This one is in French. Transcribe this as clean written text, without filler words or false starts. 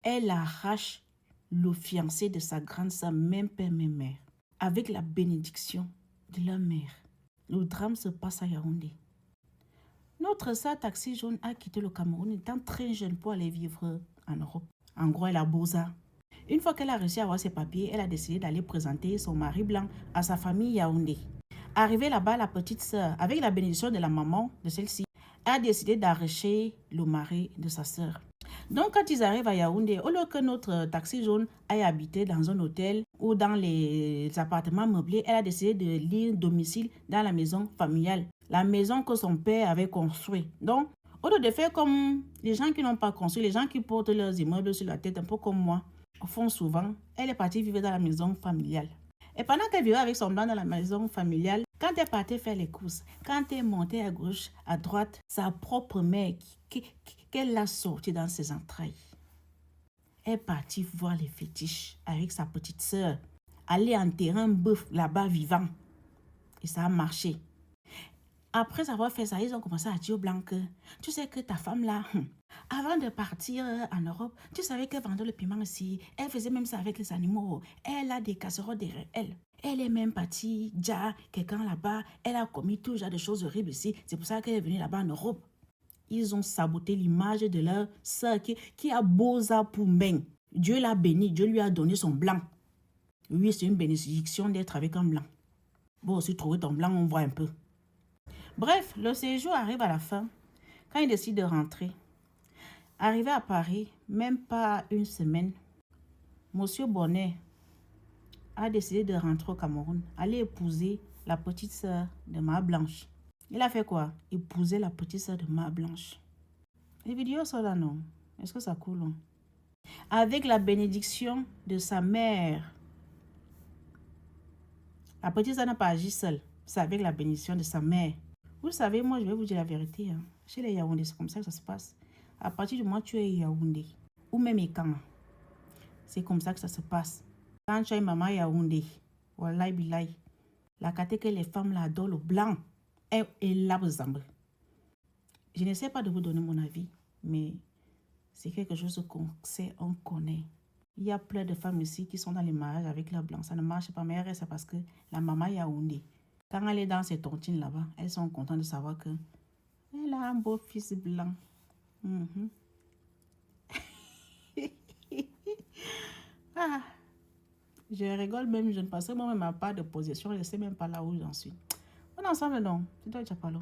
Elle arrache le fiancé de sa grande sœur, même père, même mère, avec la bénédiction de leur mère. Le drame se passe à Yaoundé. Notre sœur taxi jaune a quitté le Cameroun étant très jeune pour aller vivre en Europe. En gros, elle a beaux-arts. Une fois qu'elle a réussi à avoir ses papiers, elle a décidé d'aller présenter son mari blanc à sa famille Yaoundé. Arrivée là-bas, la petite sœur, avec la bénédiction de la maman de celle-ci, a décidé d'arracher le mari de sa sœur. Donc, quand ils arrivent à Yaoundé, au lieu que notre taxi jaune aille habiter dans un hôtel ou dans les appartements meublés, elle a décidé de lire domicile dans la maison familiale, la maison que son père avait construite. Donc, au lieu de faire comme les gens qui n'ont pas construit, les gens qui portent leurs immeubles sur la tête, un peu comme moi, font souvent, elle est partie vivre dans la maison familiale. Et pendant qu'elle vivait avec son blanc dans la maison familiale, quand elle partait faire les courses, quand elle montait à gauche, à droite, sa propre mère qu'elle l'a sortie dans ses entrailles. Elle est partie voir les fétiches avec sa petite sœur, aller enterrer un bœuf là-bas vivant. Et ça a marché. Après avoir fait ça, ils ont commencé à dire au blanc que tu sais que ta femme là, avant de partir en Europe, tu savais qu'elle vendait le piment ici. Elle faisait même ça avec les animaux. Elle a des casseroles derrière elle. Elle est même partie, déjà, quelqu'un là-bas. Elle a commis tout genre de choses horribles ici. C'est pour ça qu'elle est venue là-bas en Europe. Ils ont saboté l'image de leur sœur qui a beaux-arts pour main. Dieu l'a béni, Dieu lui a donné son blanc. Oui, c'est une bénédiction d'être avec un blanc. Bon, si tu trouves ton blanc, on voit un peu. Bref, le séjour arrive à la fin. Quand il décide de rentrer, arrivé à Paris, même pas une semaine, Monsieur Bonnet a décidé de rentrer au Cameroun, aller épouser la petite sœur de Ma Blanche. Il a fait quoi? Épouser la petite sœur de Ma Blanche. Les vidéos sont là, non? Est-ce que ça coule? Hein? Avec la bénédiction de sa mère. La petite sœur n'a pas agi seule. C'est avec la bénédiction de sa mère. Vous savez, moi, je vais vous dire la vérité. Hein. Chez les Yaoundé, c'est comme ça que ça se passe. À partir du moment où tu es Yaoundé, ou même Ekan, c'est comme ça que ça se passe. Quand tu as une maman Yaoundé, wallahi billahi, la caté que les femmes là adorent le blanc, et là, je ne sais pas de vous donner mon avis, mais c'est quelque chose qu'on sait, on connaît. Il y a plein de femmes ici qui sont dans les mariages avec leur blanc. Ça ne marche pas, mais c'est parce que la maman Yaoundé, quand elle est dans ses tontines là-bas, elles sont contentes de savoir que elle a un beau fils blanc. Ah, je rigole même, je ne pense moi-même à pas de position, je ne sais même pas là où j'en suis. On est ensemble, non? C'est toi, Tchapalo.